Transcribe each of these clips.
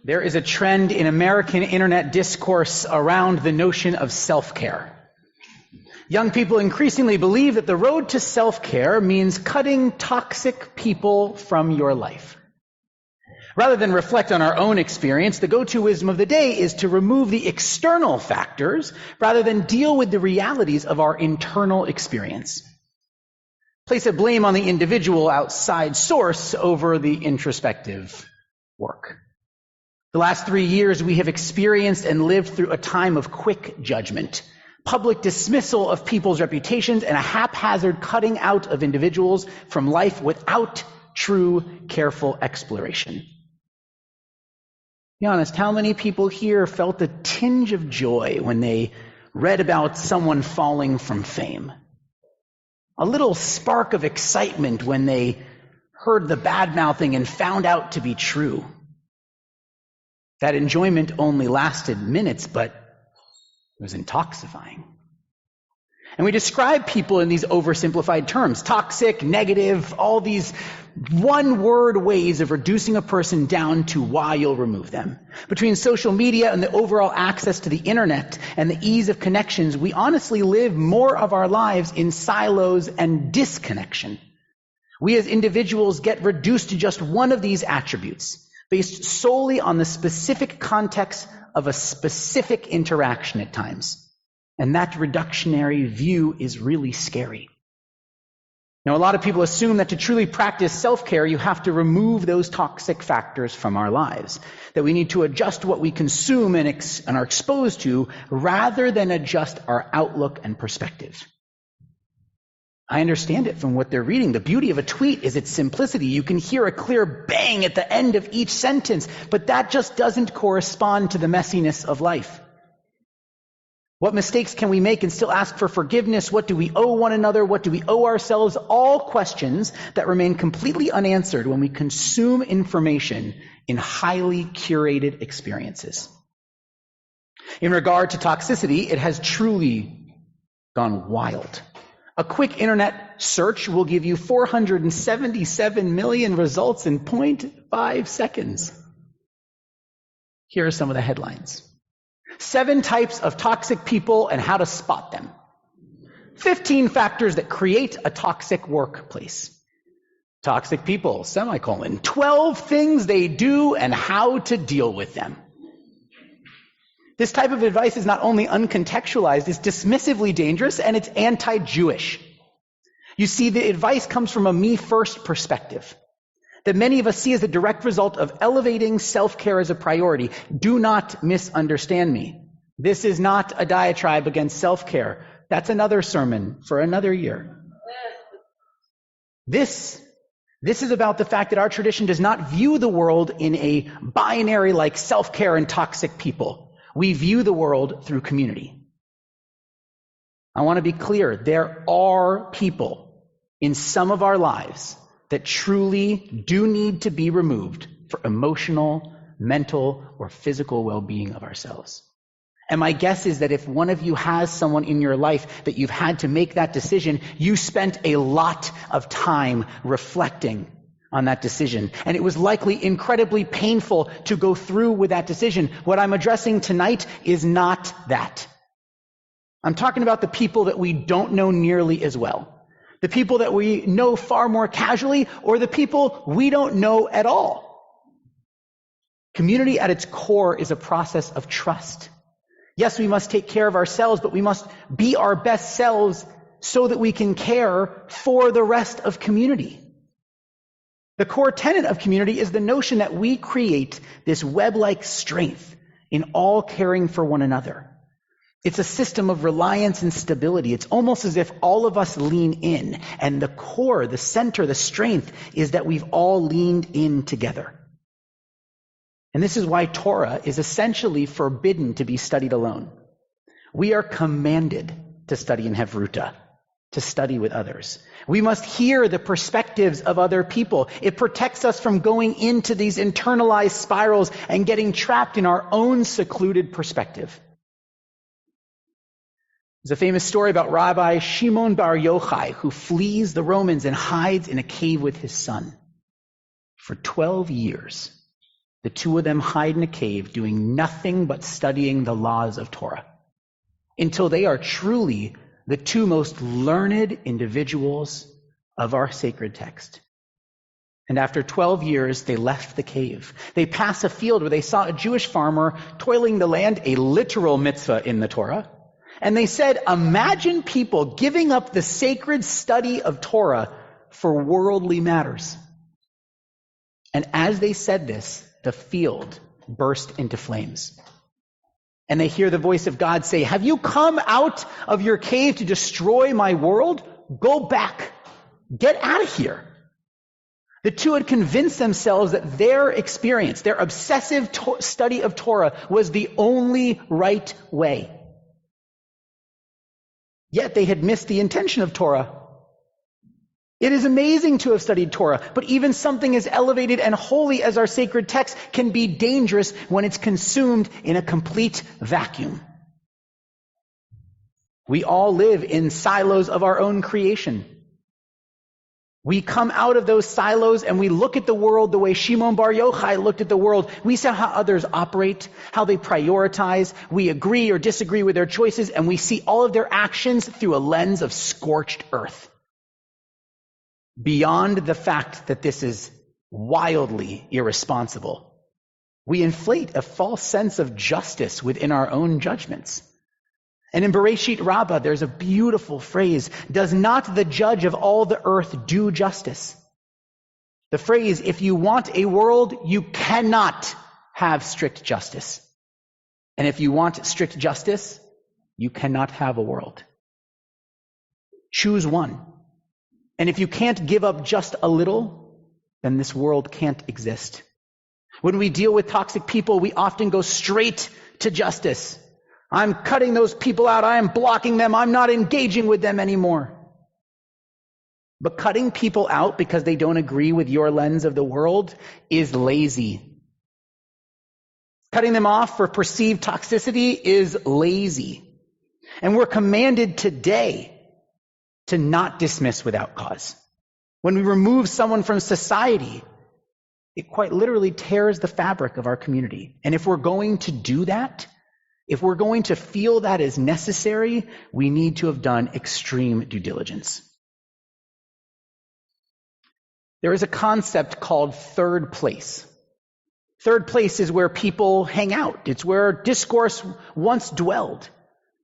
There is a trend in American internet discourse around the notion of self-care. Young people increasingly believe that the road to self-care means cutting toxic people from your life. Rather than reflect on our own experience, the go-to wisdom of the day is to remove the external factors rather than deal with the realities of our internal experience. Place a blame on the individual outside source over the introspective work. The last 3 years, we have experienced and lived through a time of quick judgment, public dismissal of people's reputations, and a haphazard cutting out of individuals from life without true, careful exploration. Be honest, how many people here felt a tinge of joy when they read about someone falling from fame? A little spark of excitement when they heard the bad-mouthing and found out to be true. That enjoyment only lasted minutes, but it was intoxifying. And we describe people in these oversimplified terms: toxic, negative, all these one-word ways of reducing a person down to why you'll remove them. Between social media and the overall access to the internet and the ease of connections, we honestly live more of our lives in silos and disconnection. We as individuals get reduced to just one of these attributes, based solely on the specific context of a specific interaction at times. And that reductionary view is really scary. Now, a lot of people assume that to truly practice self-care, you have to remove those toxic factors from our lives, that we need to adjust what we consume and are exposed to rather than adjust our outlook and perspective. I understand it from what they're reading. The beauty of a tweet is its simplicity. You can hear a clear bang at the end of each sentence, but that just doesn't correspond to the messiness of life. What mistakes can we make and still ask for forgiveness? What do we owe one another? What do we owe ourselves? All questions that remain completely unanswered when we consume information in highly curated experiences. In regard to toxicity, it has truly gone wild. A quick internet search will give you 477 million results in 0.5 seconds. Here are some of the headlines. 7 types of toxic people and how to spot them. 15 factors that create a toxic workplace. Toxic people, 12 things they do and how to deal with them. This type of advice is not only uncontextualized, it's dismissively dangerous, and it's anti-Jewish. You see, the advice comes from a me-first perspective that many of us see as a direct result of elevating self-care as a priority. Do not misunderstand me. This is not a diatribe against self-care. That's another sermon for another year. This is about the fact that our tradition does not view the world in a binary like self-care and toxic people. We view the world through community. I want to be clear. There are people in some of our lives that truly do need to be removed for emotional, mental, or physical well-being of ourselves. And my guess is that if one of you has someone in your life that you've had to make that decision, you spent a lot of time reflecting on that decision. And it was likely incredibly painful to go through with that decision. What I'm addressing tonight is not that. I'm talking about the people that we don't know nearly as well. The people that we know far more casually, or the people we don't know at all. Community at its core is a process of trust. Yes, we must take care of ourselves, but we must be our best selves so that we can care for the rest of community. The core tenet of community is the notion that we create this web-like strength in all caring for one another. It's a system of reliance and stability. It's almost as if all of us lean in, and the core, the center, the strength is that we've all leaned in together. And this is why Torah is essentially forbidden to be studied alone. We are commanded to study in Hevruta, to study with others. We must hear the perspectives of other people. It protects us from going into these internalized spirals and getting trapped in our own secluded perspective. There's a famous story about Rabbi Shimon Bar Yochai, who flees the Romans and hides in a cave with his son for 12 years. the two of them hide in a cave doing nothing but studying the laws of Torah until they are truly the two most learned individuals of our sacred text. And after 12 years, they left the cave. They passed a field where they saw a Jewish farmer toiling the land, a literal mitzvah in the Torah. And they said, imagine people giving up the sacred study of Torah for worldly matters. And as they said this, the field burst into flames. And they hear the voice of God say, have you come out of your cave to destroy my world? Go back. Get out of here. The two had convinced themselves that their experience, their obsessive study of Torah was the only right way. Yet they had missed the intention of Torah. It is amazing to have studied Torah, but even something as elevated and holy as our sacred text can be dangerous when it's consumed in a complete vacuum. We all live in silos of our own creation. We come out of those silos and we look at the world the way Shimon Bar Yochai looked at the world. We see how others operate, how they prioritize. We agree or disagree with their choices, and we see all of their actions through a lens of scorched earth. Beyond the fact that this is wildly irresponsible, we inflate a false sense of justice within our own judgments. And in Bereshit Rabbah, there's a beautiful phrase, does not the judge of all the earth do justice? The phrase, if you want a world, you cannot have strict justice. And if you want strict justice, you cannot have a world. Choose one. And if you can't give up just a little, then this world can't exist. When we deal with toxic people, we often go straight to justice. I'm cutting those people out. I am blocking them. I'm not engaging with them anymore. But cutting people out because they don't agree with your lens of the world is lazy. Cutting them off for perceived toxicity is lazy. And we're commanded today to not dismiss without cause. When we remove someone from society, it quite literally tears the fabric of our community. And if we're going to do that, if we're going to feel that is necessary, we need to have done extreme due diligence. There is a concept called third place. Third place is where people hang out. It's where discourse once dwelled.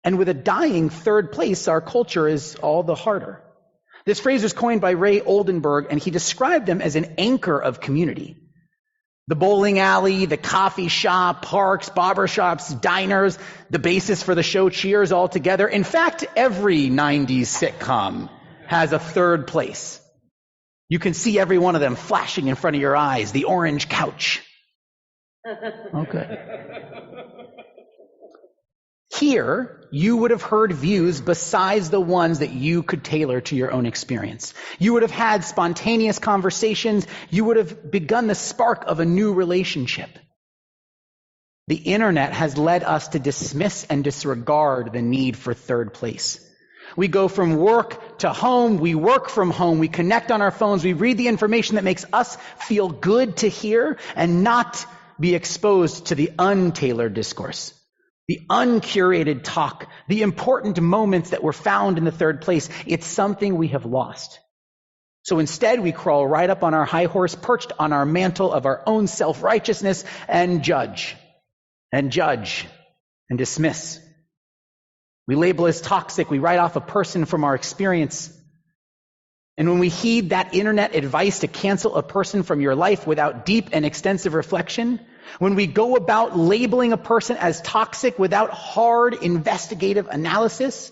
And with a dying third place, our culture is all the harder. This phrase was coined by Ray Oldenburg, and he described them as an anchor of community. The bowling alley, the coffee shop, parks, barber shops, diners, the basis for the show Cheers all together. In fact, every 90s sitcom has a third place. You can see every one of them flashing in front of your eyes. The orange couch. Okay. Here, you would have heard views besides the ones that you could tailor to your own experience. You would have had spontaneous conversations. You would have begun the spark of a new relationship. The internet has led us to dismiss and disregard the need for third place. We go from work to home. We work from home. We connect on our phones. We read the information that makes us feel good to hear and not be exposed to the untailored discourse. The uncurated talk, the important moments that were found in the third place, it's something we have lost. So instead, we crawl right up on our high horse, perched on our mantle of our own self-righteousness, and judge, and dismiss. We label as toxic. We write off a person from our experience. And when we heed that internet advice to cancel a person from your life without deep and extensive reflection, when we go about labeling a person as toxic without hard investigative analysis,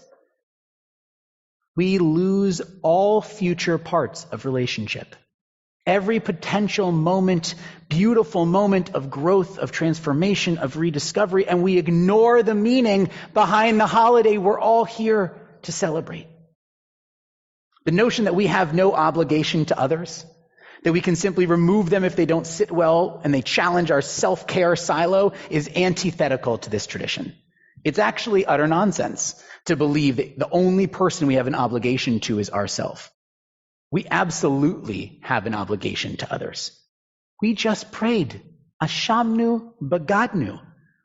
we lose all future parts of relationship. Every potential moment, beautiful moment of growth, of transformation, of rediscovery, and we ignore the meaning behind the holiday we're all here to celebrate. The notion that we have no obligation to others, that we can simply remove them if they don't sit well and they challenge our self-care silo, is antithetical to this tradition. It's actually utter nonsense to believe that the only person we have an obligation to is ourselves. We absolutely have an obligation to others. We just prayed. Ashamnu bagadnu.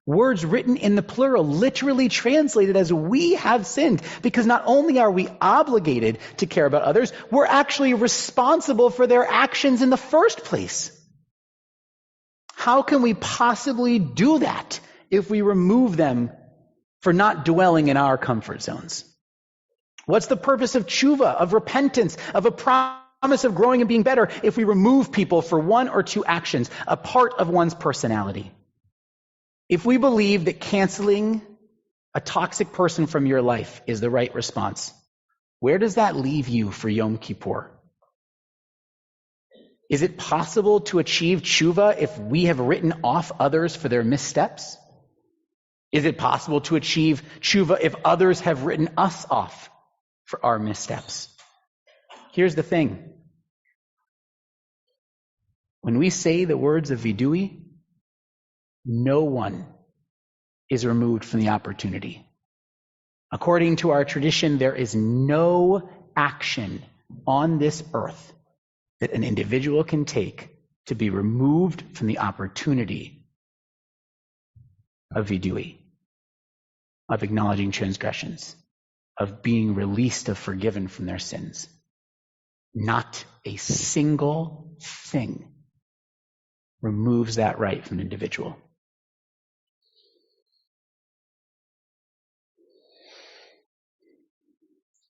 Words written in the plural, literally translated as we have sinned. Because not only are we obligated to care about others, we're actually responsible for their actions in the first place. How can we possibly do that if we remove them for not dwelling in our comfort zones? What's the purpose of tshuva, of repentance, of a promise of growing and being better if we remove people for one or two actions, a part of one's personality? If we believe that canceling a toxic person from your life is the right response, where does that leave you for Yom Kippur? Is it possible to achieve tshuva if we have written off others for their missteps? Is it possible to achieve tshuva if others have written us off for our missteps? Here's the thing. When we say the words of vidui, no one is removed from the opportunity. According to our tradition, there is no action on this earth that an individual can take to be removed from the opportunity of vidui, of acknowledging transgressions, of being released, of forgiven from their sins. Not a single thing removes that right from an individual.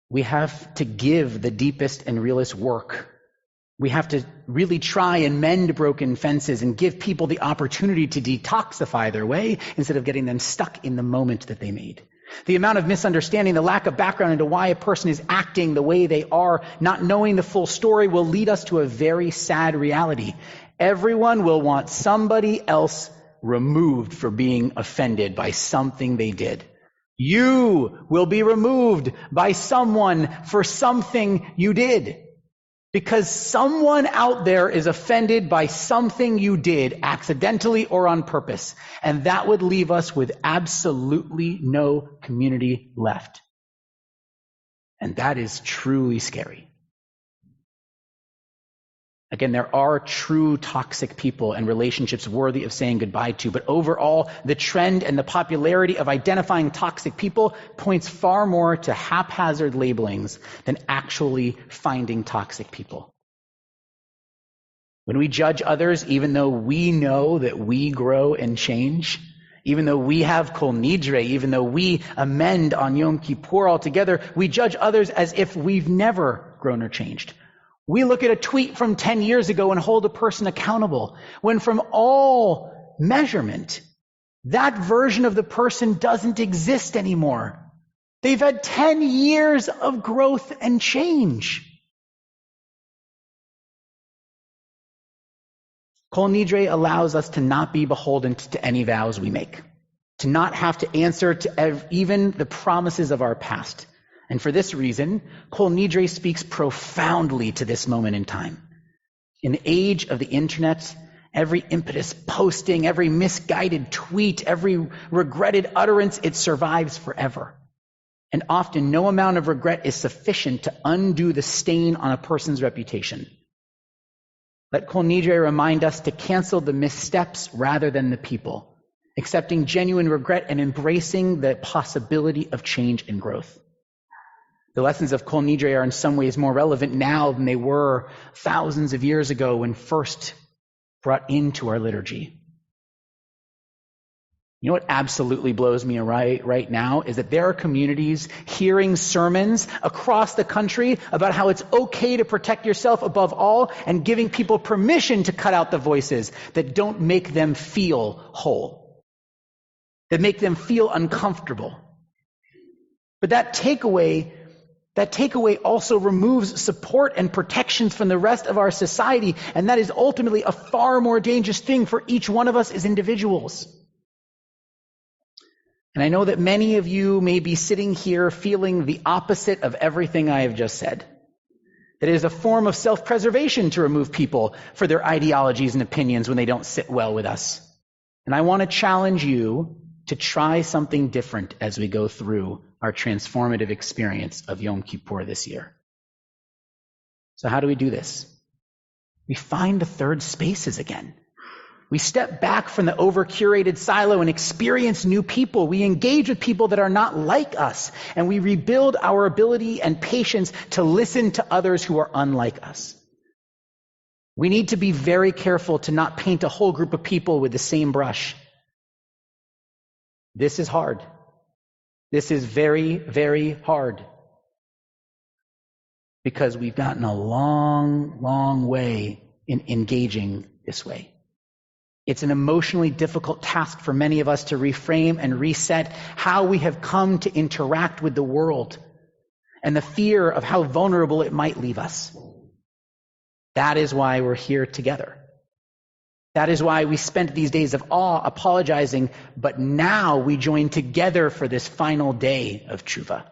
We have to give the deepest and realest work. We have to really try and mend broken fences and give people the opportunity to detoxify their way instead of getting them stuck in the moment that they made. The amount of misunderstanding, the lack of background into why a person is acting the way they are, not knowing the full story, will lead us to a very sad reality. Everyone will want somebody else removed for being offended by something they did. You will be removed by someone for something you did. Because someone out there is offended by something you did, accidentally or on purpose. And that would leave us with absolutely no community left. And that is truly scary. Again, there are true toxic people and relationships worthy of saying goodbye to, but overall, the trend and the popularity of identifying toxic people points far more to haphazard labelings than actually finding toxic people. When we judge others, even though we know that we grow and change, even though we have kol nidre, even though we amend on Yom Kippur altogether, we judge others as if we've never grown or changed. We look at a tweet from 10 years ago and hold a person accountable, when from all measurement, that version of the person doesn't exist anymore. They've had 10 years of growth and change. Kol Nidre allows us to not be beholden to any vows we make, to not have to answer to even the promises of our past. And for this reason, Kol Nidre speaks profoundly to this moment in time. In the age of the internet, every impetus posting, every misguided tweet, every regretted utterance, it survives forever. And often no amount of regret is sufficient to undo the stain on a person's reputation. Let Kol Nidre remind us to cancel the missteps rather than the people, accepting genuine regret and embracing the possibility of change and growth. The lessons of Kol Nidre are in some ways more relevant now than they were thousands of years ago when first brought into our liturgy. You know what absolutely blows me right now is that there are communities hearing sermons across the country about how it's okay to protect yourself above all, and giving people permission to cut out the voices that don't make them feel whole, that make them feel uncomfortable. But that takeaway also removes support and protections from the rest of our society, and that is ultimately a far more dangerous thing for each one of us as individuals. And I know that many of you may be sitting here feeling the opposite of everything I have just said. That it is a form of self-preservation to remove people for their ideologies and opinions when they don't sit well with us. And I want to challenge you to try something different as we go through our transformative experience of Yom Kippur this year. So how do we do this? We find the third spaces again. We step back from the over-curated silo and experience new people. We engage with people that are not like us, and we rebuild our ability and patience to listen to others who are unlike us. We need to be very careful to not paint a whole group of people with the same brush. This is hard. This is very, very hard. Because we've gotten a long, long way in engaging this way. It's an emotionally difficult task for many of us to reframe and reset how we have come to interact with the world and the fear of how vulnerable it might leave us. That is why we're here together. That is why we spent these days of awe apologizing, but now we join together for this final day of tshuva.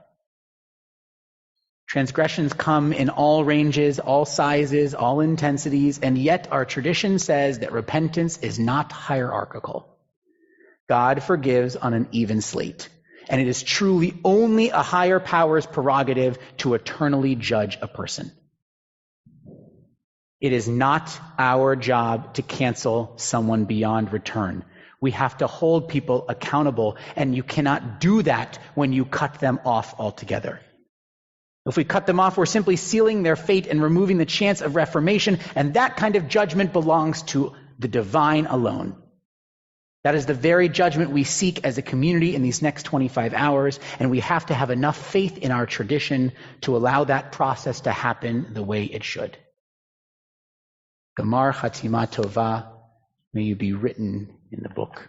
Transgressions come in all ranges, all sizes, all intensities, and yet our tradition says that repentance is not hierarchical. God forgives on an even slate, and it is truly only a higher power's prerogative to eternally judge a person. It is not our job to cancel someone beyond return. We have to hold people accountable, and you cannot do that when you cut them off altogether. If we cut them off, we're simply sealing their fate and removing the chance of reformation, and that kind of judgment belongs to the divine alone. That is the very judgment we seek as a community in these next 25 hours, and we have to have enough faith in our tradition to allow that process to happen the way it should. Gamar Chatima Tova, may you be written in the book.